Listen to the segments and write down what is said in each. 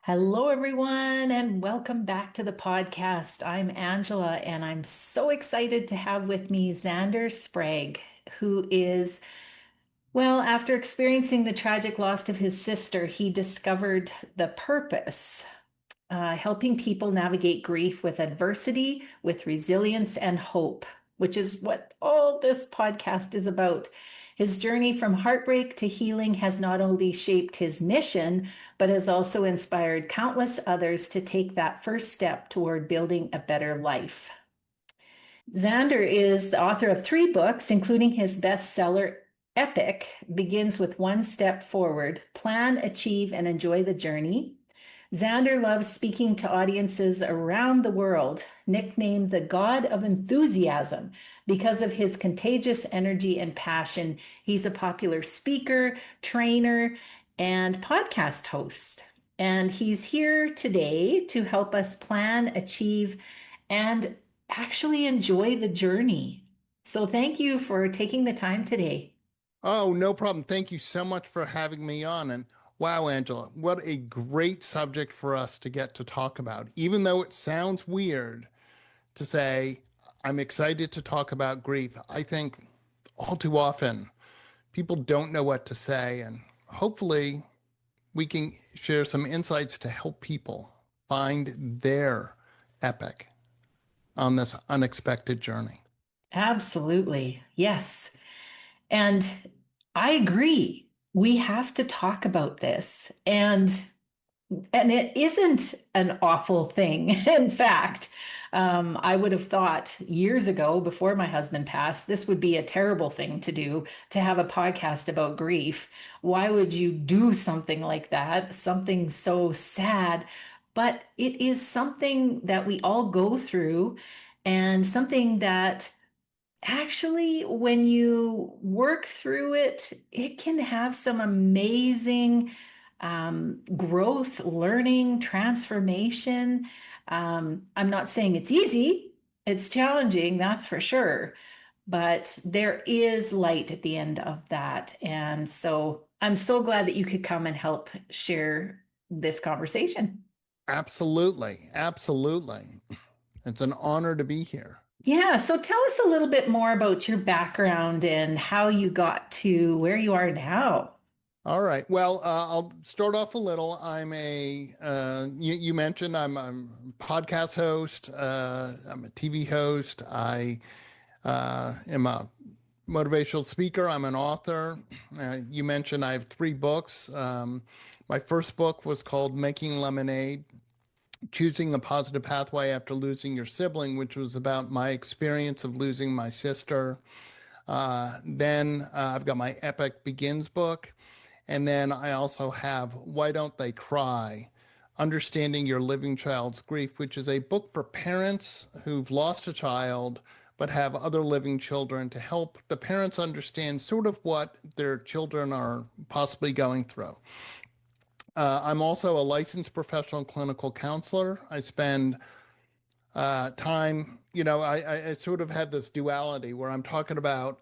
Hello, everyone, and welcome back to the podcast. I'm Angela, and I'm so excited to have with me Zander Sprague, who is, well, after experiencing the tragic loss of his sister, he discovered the purpose, helping people navigate grief with adversity, with resilience and hope, which is what all this podcast is about. His journey from heartbreak to healing has not only shaped his mission, but has also inspired countless others to take that first step toward building a better life. Zander is the author of three books, including his bestseller, Epic Begins with One Step Forward: Plan, Achieve, and Enjoy the Journey. Zander loves speaking to audiences around the world, nicknamed the God of Enthusiasm because of his contagious energy and passion. He's a popular speaker, trainer, and podcast host. And he's here today to help us plan, achieve, and actually enjoy the journey. So thank you for taking the time today. Oh, no problem. Thank you so much for having me on. And wow, Angela, what a great subject for us to get to talk about. Even though it sounds weird to say, I'm excited to talk about grief, I think all too often people don't know what to say. And hopefully, we can share some insights to help people find their epic on this unexpected journey. Absolutely. Yes. And I agree. We have to talk about this. And it isn't an awful thing. In fact, I would have thought years ago, before my husband passed, this would be a terrible thing to do, to have a podcast about grief. Why would you do something like that? Something so sad. But it is something that we all go through, and something that actually, when you work through it, it can have some amazing growth, learning, transformation. I'm not saying it's easy, it's challenging, that's for sure. But there is light at the end of that. And so I'm so glad that you could come and help share this conversation. Absolutely. Absolutely. It's an honor to be here. Yeah, so tell us a little bit more about your background and how you got to where you are now. All right. Well, I'll start off a little. You mentioned I'm a podcast host. I'm a TV host. I am a motivational speaker. I'm an author. You mentioned I have three books. My first book was called Making Lemonade, Choosing a Positive Pathway After Losing Your Sibling, which was about my experience of losing my sister. Then I've got my Epic Begins book. And then I also have Why Don't They Cry? Understanding Your Living Child's Grief, which is a book for parents who've lost a child but have other living children to help the parents understand sort of what their children are possibly going through. I'm also a licensed professional clinical counselor. I spend time, I sort of had this duality where I'm talking about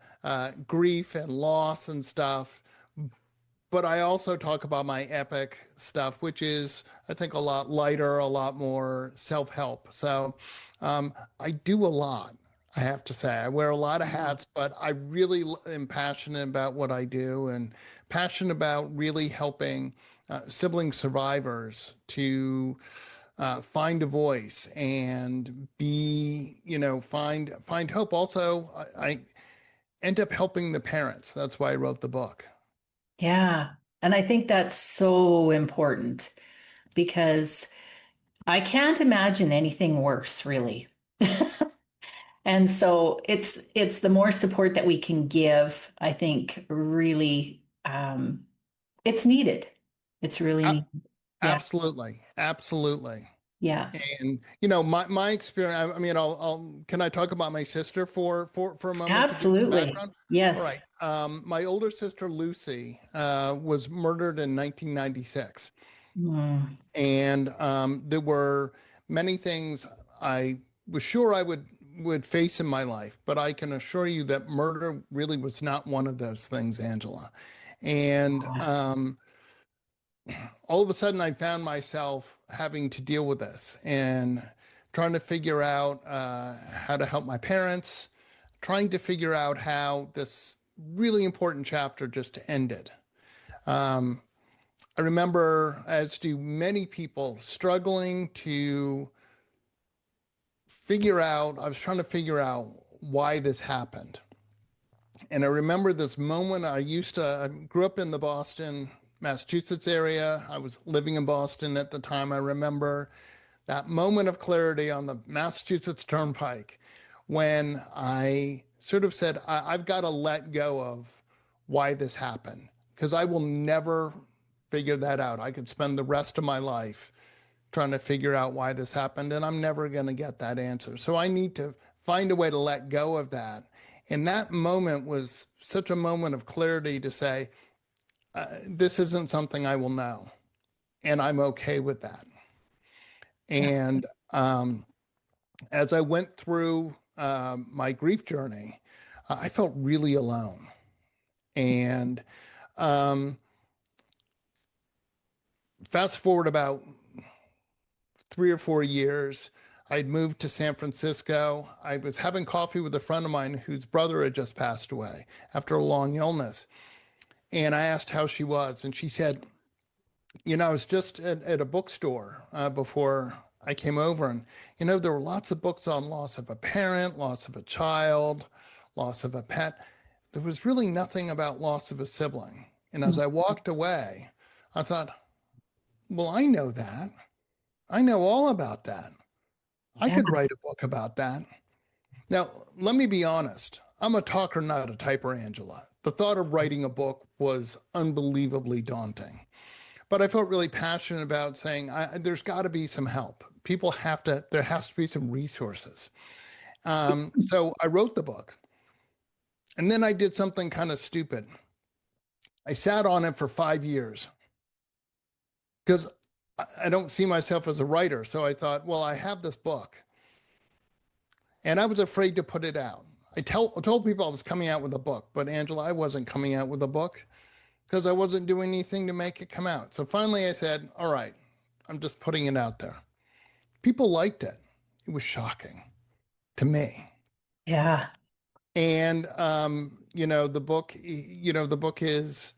grief and loss and stuff, but I also talk about my epic stuff, which is, I think, a lot lighter, a lot more self-help. So I do a lot, I have to say. I wear a lot of hats, but I really am passionate about what I do and passionate about really helping sibling survivors to find a voice and find hope. Also, I end up helping the parents. That's why I wrote the book. Yeah. And I think that's so important because I can't imagine anything worse, really. And so it's the more support that we can give, I think really it's needed. It's really A- needed. Yeah. Absolutely, absolutely. Yeah. And my experience. I'll can I talk about my sister for a moment to give some Absolutely. background? All Yes. right. My older sister Lucy was murdered in 1996, Mm. and there were many things I was sure I would face in my life, but I can assure you that murder really was not one of those things, Angela. And all of a sudden I found myself having to deal with this and trying to figure out how to help my parents, trying to figure out how this really important chapter just ended. Um, I remember, as do many people, struggling to I was trying to figure out why this happened. And I remember this moment. I grew up in the Boston, Massachusetts area. I was living in Boston at the time. I remember that moment of clarity on the Massachusetts Turnpike when I sort of said, I've got to let go of why this happened because I will never figure that out. I could spend the rest of my life trying to figure out why this happened, and I'm never going to get that answer. So I need to find a way to let go of that. And that moment was such a moment of clarity to say, this isn't something I will know, and I'm okay with that. Yeah. And as I went through my grief journey, I felt really alone. And um, fast forward about 3 or 4 years, I'd moved to San Francisco. I was having coffee with a friend of mine whose brother had just passed away after a long illness. And I asked how she was. And she said, I was just at a bookstore before I came over. And, there were lots of books on loss of a parent, loss of a child, loss of a pet. There was really nothing about loss of a sibling. And as I walked away, I thought, well, I know that. I know all about that. I Yeah. could write a book about that. Now, let me be honest. I'm a talker, not a typer, Angela. The thought of writing a book was unbelievably daunting. But I felt really passionate about saying there's got to be some help. There has to be some resources. So I wrote the book. And then I did something kind of stupid. I sat on it for 5 years because I don't see myself as a writer. So I thought, well, I have this book. And I was afraid to put it out. I told people I was coming out with a book, but Angela, I wasn't coming out with a book because I wasn't doing anything to make it come out. So finally I said, all right, I'm just putting it out there. People liked it. It was shocking to me. Yeah. And the book is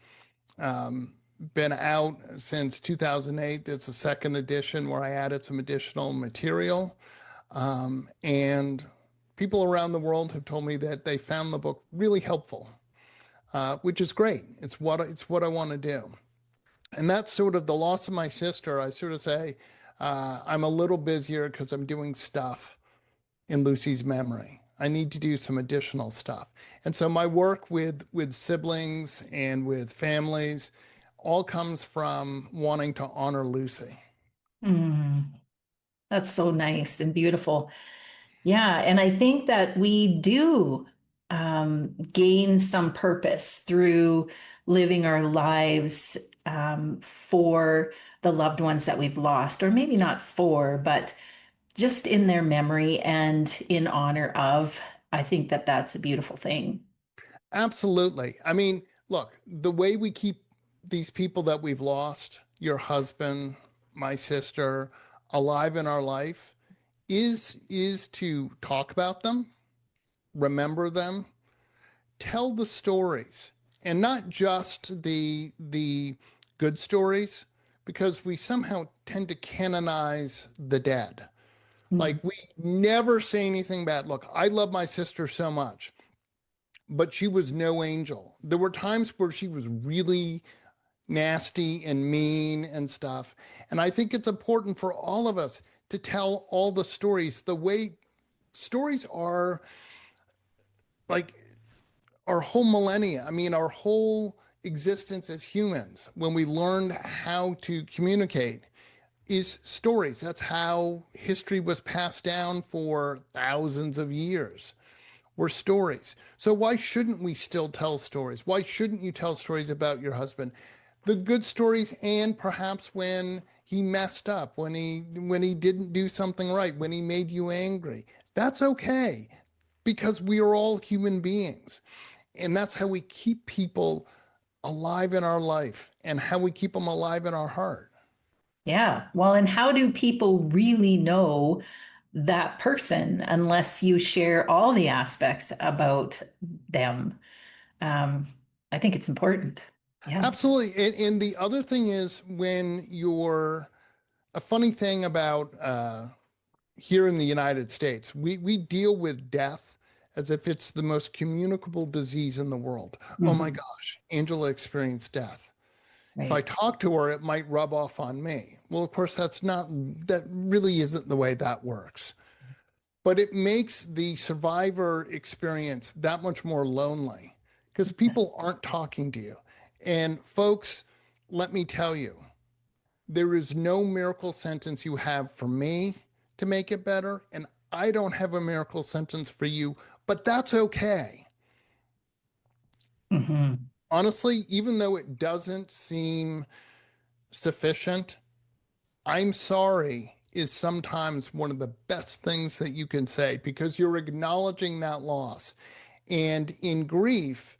been out since 2008. There's a second edition where I added some additional material. And people around the world have told me that they found the book really helpful, which is great. It's what I want to do. And that's sort of the loss of my sister. I sort of say I'm a little busier because I'm doing stuff in Lucy's memory. I need to do some additional stuff. And so my work with siblings and with families all comes from wanting to honor Lucy. Mm, that's so nice and beautiful. Yeah, and I think that we do gain some purpose through living our lives for the loved ones that we've lost, or maybe not for, but just in their memory and in honor of. I think that that's a beautiful thing. Absolutely. I mean, look, the way we keep these people that we've lost, your husband, my sister, alive in our life is to talk about them, remember them, tell the stories, and not just the good stories, because we somehow tend to canonize the dead. Mm. Like we never say anything bad. Look, I love my sister so much, but she was no angel. There were times where she was really nasty and mean and stuff. And I think it's important for all of us to tell all the stories the way stories are, like our whole millennia. I mean, our whole existence as humans, when we learned how to communicate, is stories. That's how history was passed down for thousands of years. Were stories. So why shouldn't we still tell stories? Why shouldn't you tell stories about your husband? The good stories, and perhaps when he messed up, when he didn't do something right, when he made you angry. That's okay because we are all human beings. And that's how we keep people alive in our life and how we keep them alive in our heart. Yeah. Well, and how do people really know that person unless you share all the aspects about them? Um, I think it's important. Yeah. Absolutely. And the other thing is when you're a funny thing about here in the United States, we deal with death as if it's the most communicable disease in the world. Oh my Mhm. gosh, Angela experienced death. If I Right. talk to her, it might rub off on me. Well, of course, that really isn't the way that works. But it makes the survivor experience that much more lonely because people aren't talking to you. And folks, let me tell you, there is no miracle sentence you have for me to make it better. And I don't have a miracle sentence for you, but that's okay. Hmm. Honestly, even though it doesn't seem sufficient, I'm sorry is sometimes one of the best things that you can say because you're acknowledging that loss. And in grief,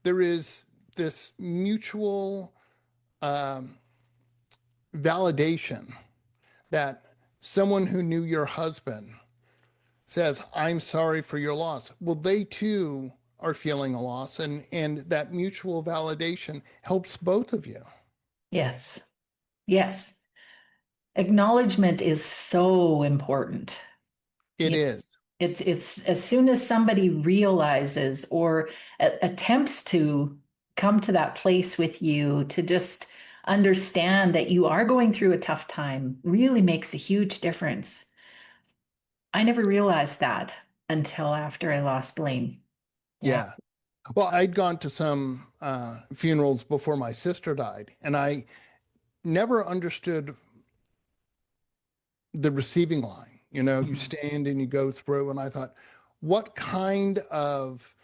there is this mutual um, validation that someone who knew your husband says, I'm sorry for your loss. Well, they too are feeling a loss, and that mutual validation helps both of you. Yes. Yes. Acknowledgement is so important. It You is. it's as soon as somebody realizes or attempts to come to that place with you to just understand that you are going through a tough time really makes a huge difference. I never realized that until after I lost Blaine. Yeah. Yeah. Well, I'd gone to some funerals before my sister died, and I never understood the receiving line. You know, you Mhm. stand and you go through, and I thought, what kind of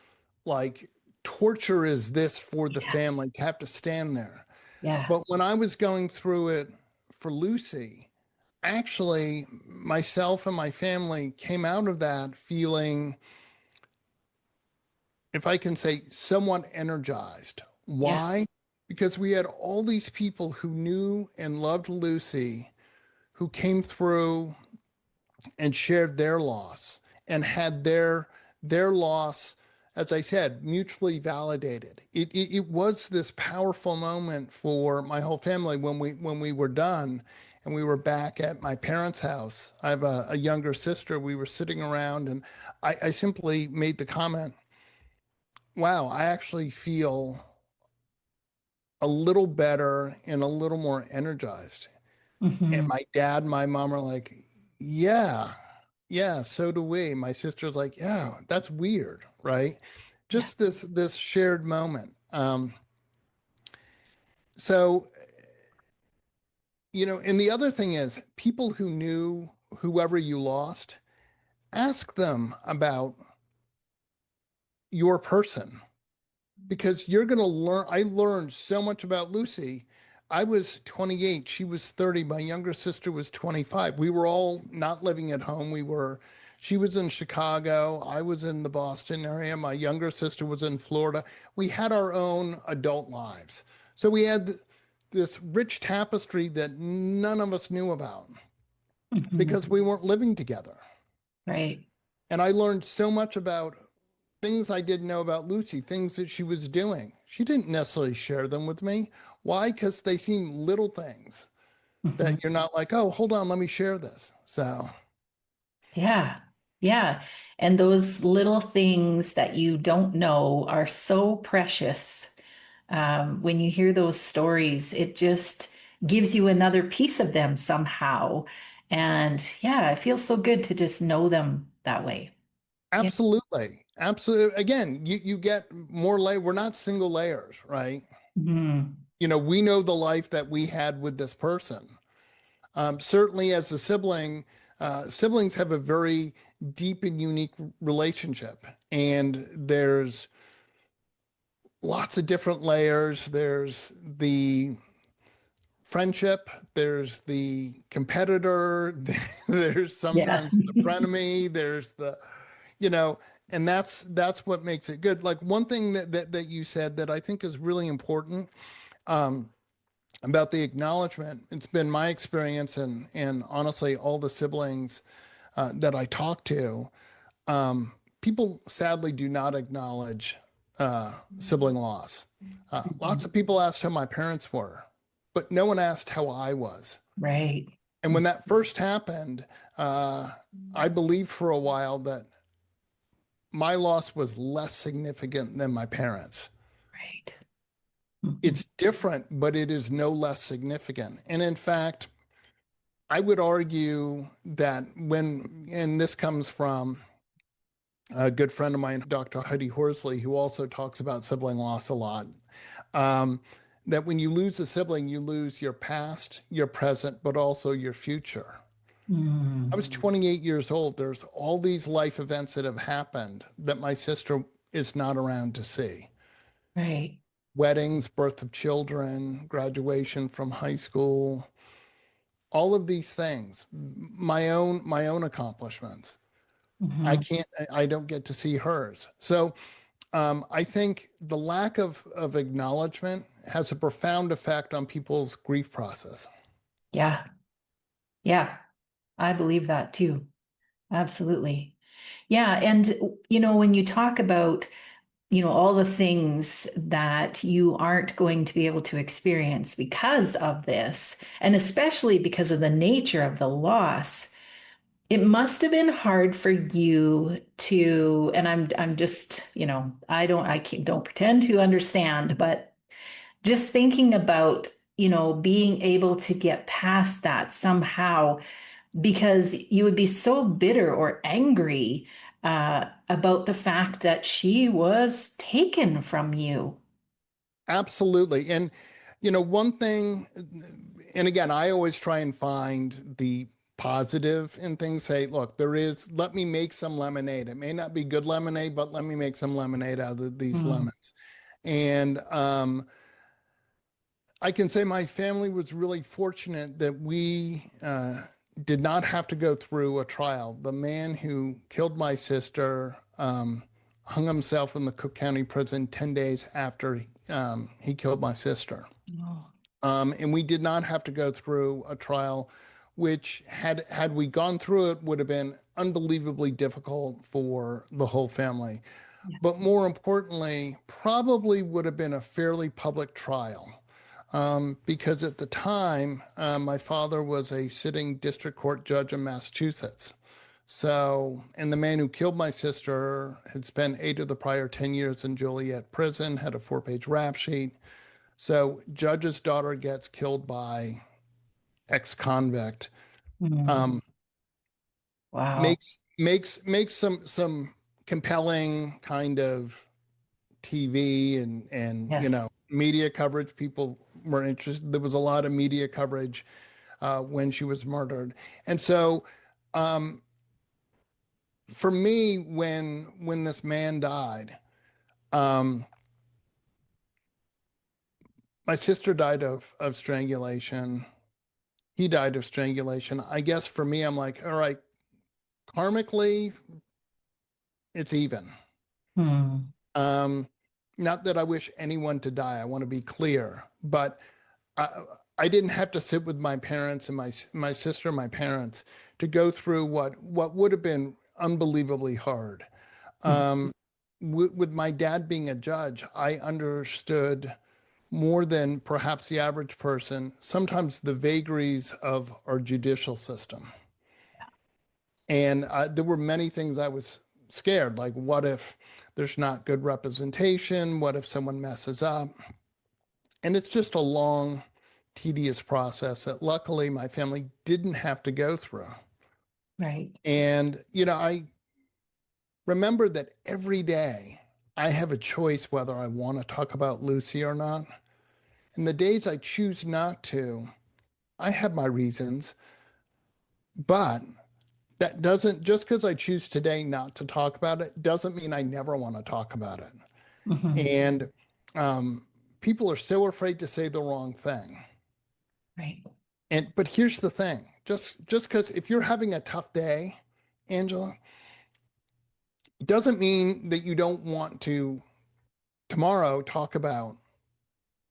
like torture is this for the Yeah. family to have to stand there? Yeah. But when I was going through it for Lucy, actually, myself and my family came out of that feeling, if I can say, somewhat energized. Yeah. Why? Because we had all these people who knew and loved Lucy who came through and shared their loss and had their loss, as I said, mutually validated. It was this powerful moment for my whole family when we were done and we were back at my parents' house. I have a younger sister. We were sitting around and I simply made the comment, wow, I actually feel a little better and a little more energized. And Hmm. my dad and my mom are like, yeah, yeah, so do we. My sister's like, yeah, that's weird, right? Yeah. Just this shared moment. So, and the other thing is people who knew whoever you lost, ask them about your person because you're going to learn. I learned so much about Lucy. I was 28, she was 30, my younger sister was 25. We were all not living at home. She was in Chicago, I was in the Boston area, my younger sister was in Florida. We had our own adult lives. So we had this rich tapestry that none of us knew about Hmm. because we weren't living together. Right. And I learned so much about things I didn't know about Lucy, things that she was doing. She didn't necessarily share them with me. Why? Because they seem little things Hmm. that you're not like, oh, hold on, let me share this. So, Yeah. Yeah. And those little things that you don't know are so precious. When you hear those stories, it just gives you another piece of them somehow. And yeah, it feels so good to just know them that way. Yeah. absolutely. Absolutely. Again, you get more layer. We're not single layers, right? Mhm. We know the life that we had with this person. Certainly, as a sibling, siblings have a very deep and unique relationship. And there's lots of different layers. There's the friendship, there's the competitor, there's Yeah. sometimes the frenemy, there's the, you know, and that's what makes it good. Like one thing that you said that I think is really important, um, about the acknowledgement. It's been my experience, and honestly, all the siblings that I talk to, people sadly do not acknowledge sibling loss. Lots Mhm. of people asked how my parents were, but no one asked how I was. Right. And when that first happened, uh, I believed for a while that my loss was less significant than my parents. Right. Mhm. It's different, but it is no less significant. And in fact, I would argue that and this comes from a good friend of mine, Dr. Heidi Horsley, who also talks about sibling loss a lot, um, that when you lose a sibling, you lose your past, your present, but also your future. I was Mm. 28 years old. There's all these life events that have happened that my sister is not around to see. Right. Weddings, birth of children, graduation from high school, all of these things, my own accomplishments. I Mhm. can't, I don't get to see hers. So I think the lack of acknowledgement has a profound effect on people's grief process. Yeah. Yeah. I believe that too. Absolutely. Yeah. And, when you talk about, all the things that you aren't going to be able to experience because of this, and especially because of the nature of the loss, it must have been hard for you to, and I'm just, I can't, don't pretend to understand, but just thinking about, being able to get past that somehow, because you would be so bitter or angry about the fact that she was taken from you. Absolutely. And, one thing, and again, I always try and find the positive in things. Say, look, let me make some lemonade. It may not be good lemonade, but let me make some lemonade out of these Mm, lemons. And I can say my family was really fortunate that we did not have to go through a trial. The man who killed my sister hung himself in the Cook County prison 10 days after he killed my sister. oh, And we did not have to go through a trial, which had we gone through it, would have been unbelievably difficult for the whole family. yeah. But more importantly, probably would have been a fairly public trial. Because at the time, my father was a sitting district court judge in Massachusetts. So, and the man who killed my sister had spent 8 of the prior 10 years in Joliet prison, had a 4-page rap sheet. So, judge's daughter gets killed by ex-convict. Mm, Um, wow. makes some compelling kind of TV and Yes. media coverage. People were interested. There was a lot of media coverage when she was murdered, and so um, for me, when this man died, um, my sister died of strangulation. He died of strangulation. I guess for me, I'm like, all right, karmically, it's even. Mm, Um, Not that I wish anyone to die. I want to be clear, but I, I didn't have to sit with my parents and my sister and my parents to go through what would have been unbelievably hard. mm, Um, with my dad being a judge, I understood more than perhaps the average person, sometimes the vagaries of our judicial system. And there were many things I was scared, like what if there's not good representation? What if someone messes up? And it's just a long, tedious process that luckily my family didn't have to go through. right. And, I remember that every day I have a choice whether I want to talk about Lucy or not. And the days I choose not to, I have my reasons, but that doesn't, just because I choose today not to talk about it, doesn't mean I never want to talk about it. Mhm, And um, people are so afraid to say the wrong thing. right. But here's the thing: just because if you're having a tough day, Angela, Doesn't mean that you don't want to tomorrow talk about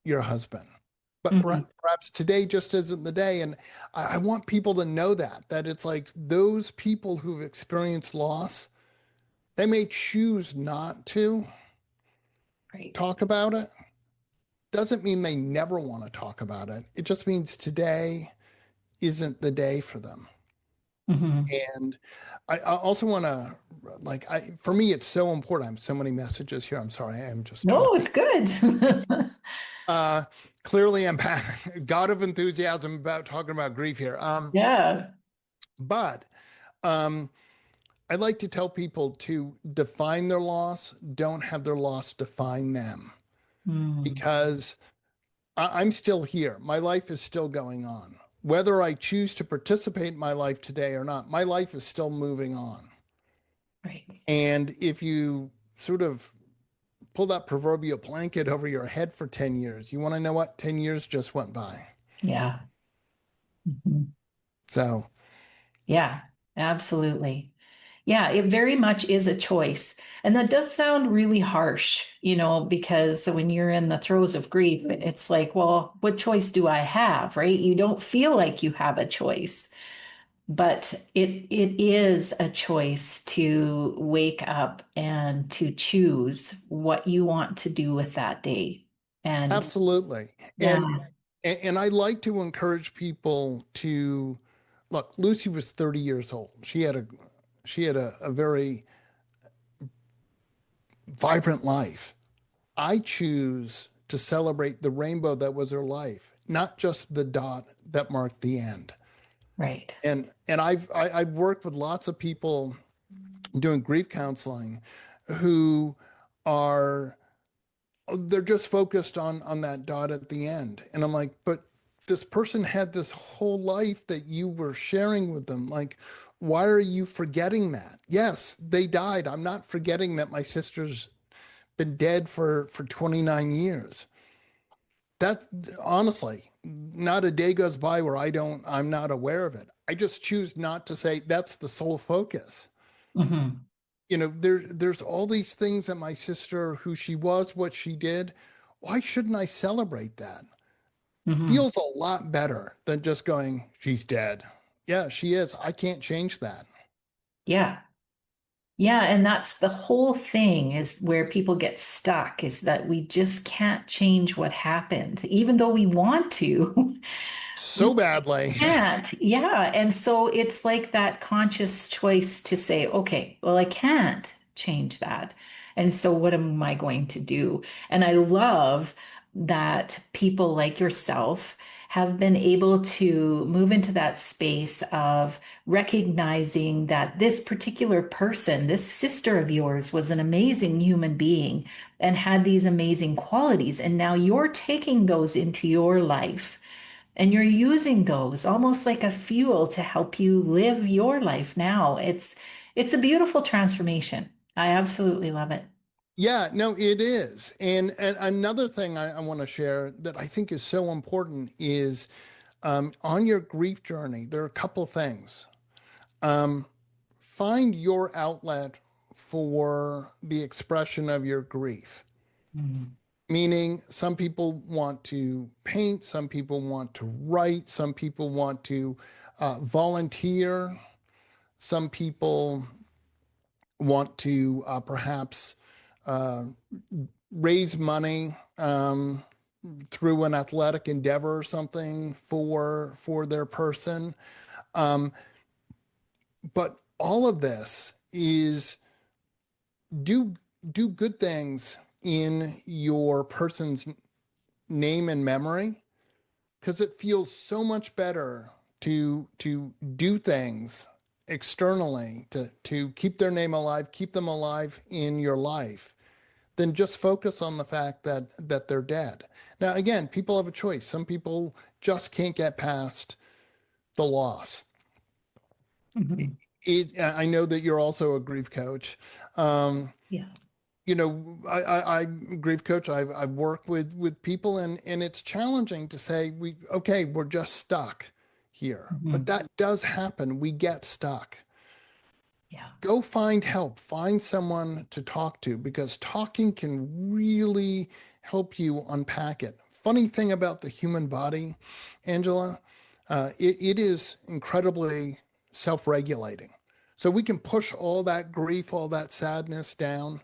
your husband. But Mhm. perhaps today just isn't the day. And I want people to know that it's like those people who've experienced loss, they may choose not to Right. talk about it. Doesn't mean they never want to talk about it. It just means today isn't the day for them. Hmm. And I also want to, like, for me, it's so important. I have so many messages here. I'm sorry, I am just No, talking. it's good. Uh, Clearly, I'm God of enthusiasm about talking about grief here. Yeah. But um, I like to tell people to define their loss, don't have their loss define them, Mm. because I'm still here. My life is still going on. Whether I choose to participate in my life today or not, my life is still moving on. Right. And if you sort of pull that proverbial blanket over your head for 10 years, you want to know what? 10 years just went by. Yeah. Mhm. So, Yeah, absolutely. Yeah, it very much is a choice. And that does sound really harsh, because when you're in the throes of grief, it's like, well, what choice do I have, right? You don't feel like you have a choice, but it is a choice to wake up and to choose what you want to do with that day. And absolutely. yeah, And I like to encourage people to look. Lucy was 30 years old. She had a very vibrant life. I choose to celebrate the rainbow that was her life, not just the dot that marked the end. right. I've worked with lots of people doing grief counseling who are they're just focused on that dot at the end. And I'm like, but this person had this whole life that you were sharing with them. Like, why are you forgetting that? Yes, they died. I'm not forgetting that my sister's been dead for 29 years. That honestly, not a day goes by where I'm not aware of it. I just choose not to say that's the sole focus. Hmm. There's all these things that my sister, who she was, what she did, why shouldn't I celebrate that? Hmm. Feels a lot better than just going, she's dead. Yeah, she is. I can't change that. Yeah. Yeah, and that's the whole thing is where people get stuck is that we just can't change what happened, even though we want to. So We badly. can't. Yeah. And so it's like that conscious choice to say, okay, well, I can't change that. And so what am I going to do? And I love that people like yourself have been able to move into that space of recognizing that this particular person, this sister of yours, was an amazing human being and had these amazing qualities. And now you're taking those into your life and you're using those almost like a fuel to help you live your life now. It's a beautiful transformation. I absolutely love it. Yeah, no, it is. And another thing I want to share that I think is so important is on your grief journey, there are a couple of things. Um, Find your outlet for the expression of your grief. Mm. Meaning, some people want to paint, some people want to write, some people want to volunteer, some people want to perhaps uh, raise money through an athletic endeavor or something for their person. Um, but all of this is do do good things in your person's name and memory, because it feels so much better to do things externally to keep their name alive, keep them alive in your life, than just focus on the fact that they're dead. Now, again, people have a choice. Some people just can't get past the loss. Mhm. I know that you're also a grief coach. Um, Yeah. I grief coach. I've worked with people, and it's challenging to say okay, we're just stuck here, but Mhm. that does happen. We get stuck. Yeah. Go find help, find someone to talk to because talking can really help you unpack it. Funny thing about the human body, Angela, it is incredibly self-regulating. So we can push all that grief, all that sadness down,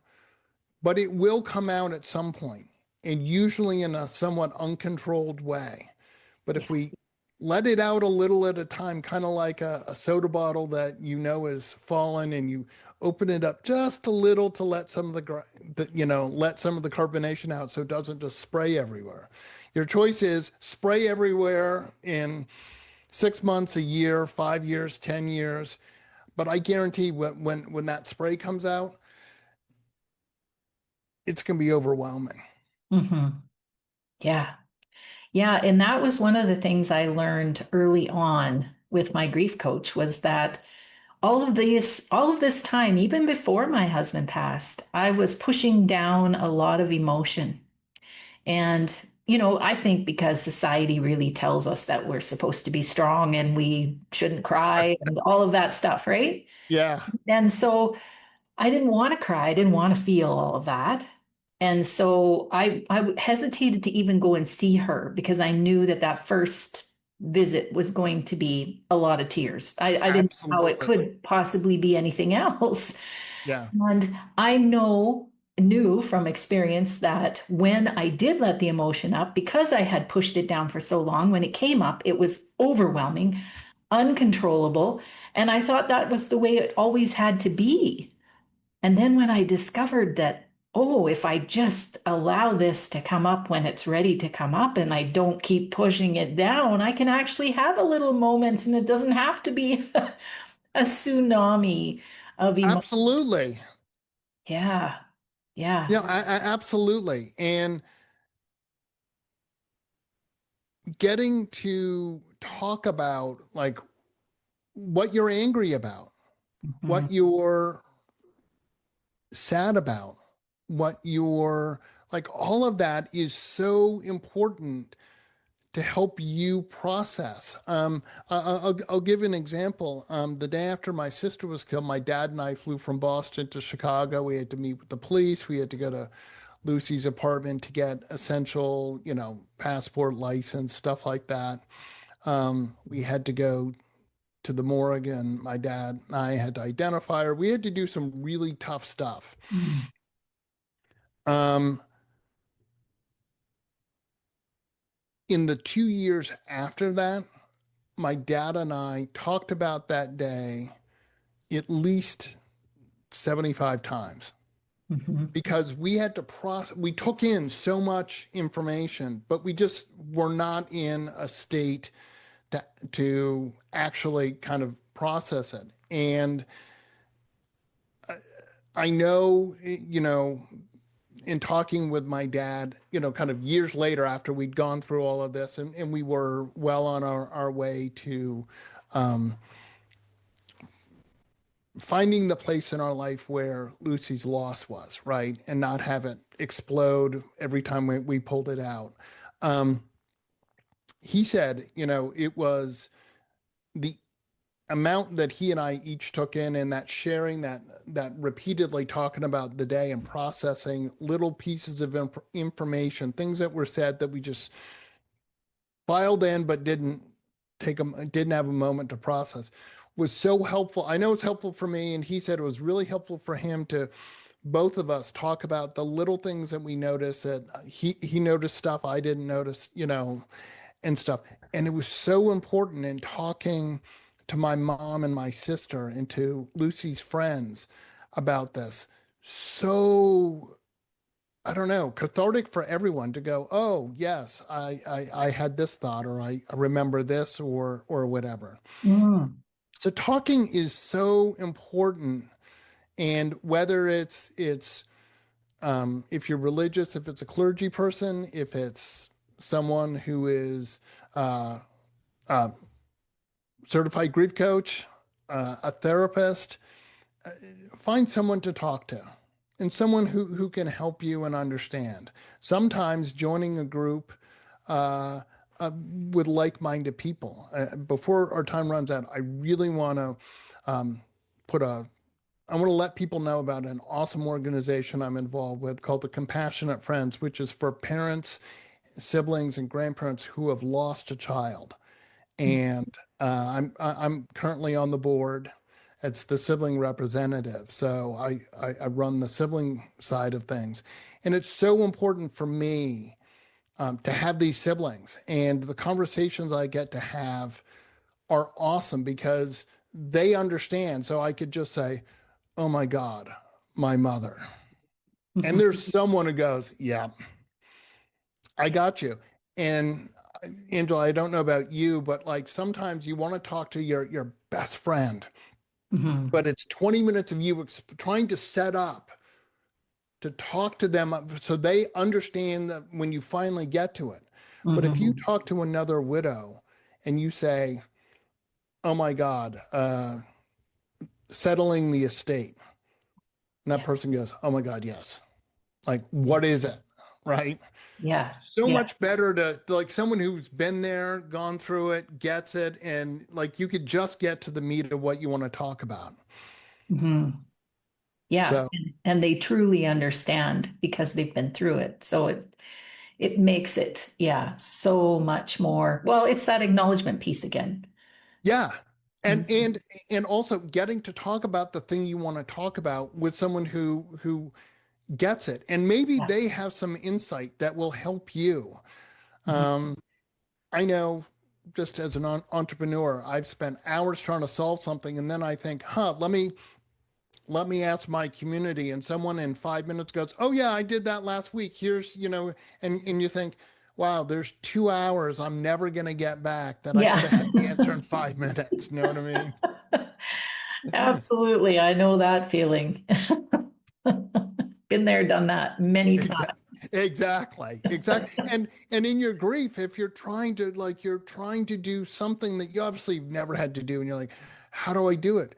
but it will come out at some point, and usually in a somewhat uncontrolled way. But if Yeah. we let it out a little at a time, kind of like a soda bottle that you know is fallen, and you open it up just a little to let some of let some of the carbonation out so it doesn't just spray everywhere. Your choice is spray everywhere in 6 months, a year, 5 years, 10 years. But I guarantee when that spray comes out, it's going to be overwhelming. Hmm. Yeah. Yeah. And that was one of the things I learned early on with my grief coach was that all of this time, even before my husband passed, I was pushing down a lot of emotion. And, I think because society really tells us that we're supposed to be strong and we shouldn't cry and all of that stuff, right? Yeah, And so I didn't want to cry. I didn't want to feel all of that. And so I hesitated to even go and see her because I knew that that first visit was going to be a lot of tears. I didn't know how it absolutely. could possibly be anything else. Yeah, And knew from experience that when I did let the emotion up, because I had pushed it down for so long, when it came up, it was overwhelming, uncontrollable. And I thought that was the way it always had to be. And then when I discovered that, oh, if I just allow this to come up when it's ready to come up and I don't keep pushing it down, I can actually have a little moment and it doesn't have to be a tsunami of emotion. absolutely. Yeah. Yeah. Yeah, absolutely. And getting to talk about like what you're angry about, Mhm. what you're sad about, what you're like, all of that is so important to help you process. I'll give an example. The day after my sister was killed, my dad and I flew from Boston to Chicago. We had to meet with the police. We had to go to Lucy's apartment to get essential, passport, license, stuff like that. We had to go to the morgue, and my dad and I had to identify her. We had to do some really tough stuff. Mm. Um, in the 2 years after that, my dad and I talked about that day at least 75 times Mhm. because we had to we took in so much information, but we just were not in a state to actually kind of process it. And I know, in talking with my dad, kind of years later after we'd gone through all of this and we were well on our way to um, finding the place in our life where Lucy's loss was, right? And not have it explode every time we pulled it out. Um, he said, it was the amount that he and I each took in and that sharing that repeatedly talking about the day and processing little pieces of information, things that were said that we just filed in but didn't have a moment to process was so helpful. I know it's helpful for me, and he said it was really helpful for him to both of us talk about the little things that we noticed that he noticed stuff I didn't notice, and stuff. And it was so important in talking to my mom and my sister and to Lucy's friends about this. So I don't know, cathartic for everyone to go, oh yes, I had this thought, or I remember this, or whatever. Mm. So talking is so important, and whether it's if you're religious, if it's a clergy person, if it's someone who is uh, a certified grief coach, a therapist, find someone to talk to and someone who can help you and understand. Sometimes joining a group uh, with like-minded people. Before our time runs out, I really want to put a I want to let people know about an awesome organization I'm involved with called the Compassionate Friends, which is for parents, siblings, and grandparents who have lost a child. And I'm currently on the board. It's the sibling representative. So I run the sibling side of things. And it's so important for me to have these siblings. And the conversations I get to have are awesome because they understand. So I could just say, oh my God, my mother. And there's someone who goes, yeah, I got you. And Angela, I don't know about you, but like sometimes you want to talk to your best friend, Mhm. but it's 20 minutes of you trying to set up to talk to them so they understand that when you finally get to it. But if you Mhm. talk to another widow and you say, oh my God, settling the estate, and that Yeah. person goes, oh my God, yes. Like, what is it? Right? Yeah. So Yeah. much better to like someone who's been there, gone through it, gets it, and like you could just get to the meat of what you want to talk about. Mhm. Yeah. So, And they truly understand because they've been through it. So it makes it, yeah, so much more. Well, it's that acknowledgement piece again. yeah. And Mhm. and and also getting to talk about the thing you want to talk about with someone who gets it. And maybe Yeah. they have some insight that will help you. Mhm. Um, I know just as an entrepreneur, I've spent hours trying to solve something and then I think, let me ask my community, and someone in 5 minutes goes, oh yeah, I did that last week, here's, and you think, wow, there's 2 hours I'm never going to get back that I could Yeah. have had the answer in 5 minutes. You know what I mean? Absolutely. I know that feeling. Been there, done that many Exactly. times. Exactly. And in your grief, if you're trying to do something that you obviously never had to do and you're like, how do I do it?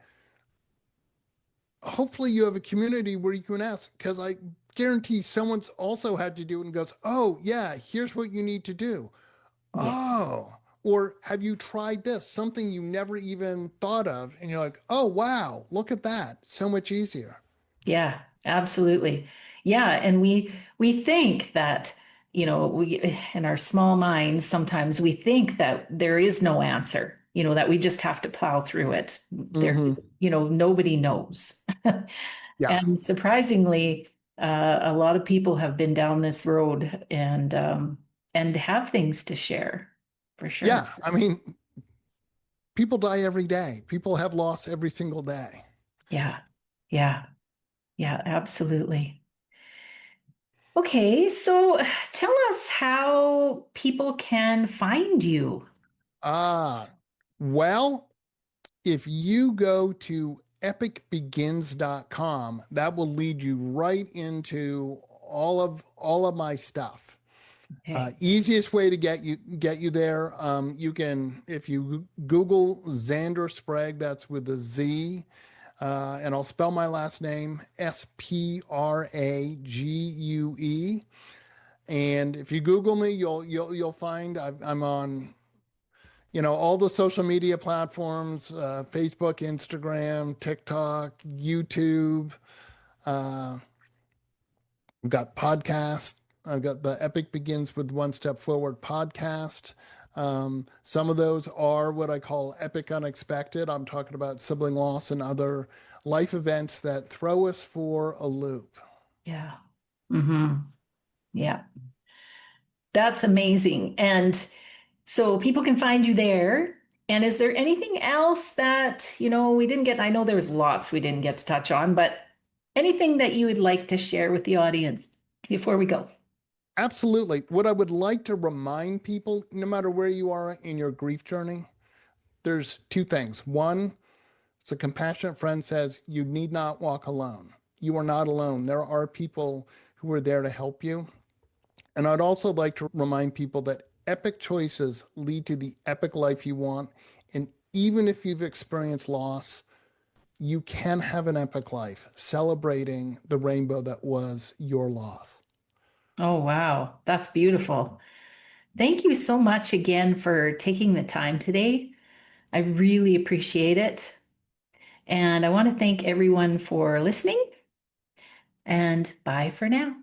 Hopefully you have a community where you can ask, because I guarantee someone's also had to do it and goes, oh yeah, here's what you need to do. Yeah. Oh, or have you tried this? Something you never even thought of. And you're like, oh, wow, look at that. So much easier. Yeah, absolutely. Yeah, and we think that, we in our small minds sometimes we think that there is no answer, that we just have to plow through it. There, Hmm. nobody knows. Yeah. And surprisingly, a lot of people have been down this road and have things to share for sure. Yeah. I mean, people die every day, people have loss every single day. Yeah. Yeah. Yeah, absolutely. Okay, so tell us how people can find you. Ah, well, if you go to epicbegins.com, that will lead you right into all of my stuff. Okay. Easiest way to get you there. You can if you Google Zander Sprague, that's with a Z, and I'll spell my last name Sprague. And if you Google me, you'll find I'm on all the social media platforms: Facebook, Instagram, TikTok, YouTube. Uh, I've got podcasts. I've got the Epic Begins with One Step Forward podcast. Some of those are what I call epic unexpected. I'm talking about sibling loss and other life events that throw us for a loop. Yeah. Hmm. Yeah. That's amazing. And so people can find you there. And is there anything else that, we didn't get? I know there was lots we didn't get to touch on, but anything that you would like to share with the audience before we go? Absolutely. What I would like to remind people, no matter where you are in your grief journey, there's two things. One, it's a compassionate friend says, you need not walk alone. You are not alone. There are people who are there to help you. And I'd also like to remind people that epic choices lead to the epic life you want. And even if you've experienced loss, you can have an epic life celebrating the rainbow that was your loss. Oh, wow. That's beautiful. Thank you so much again for taking the time today. I really appreciate it. And I want to thank everyone for listening, and bye for now.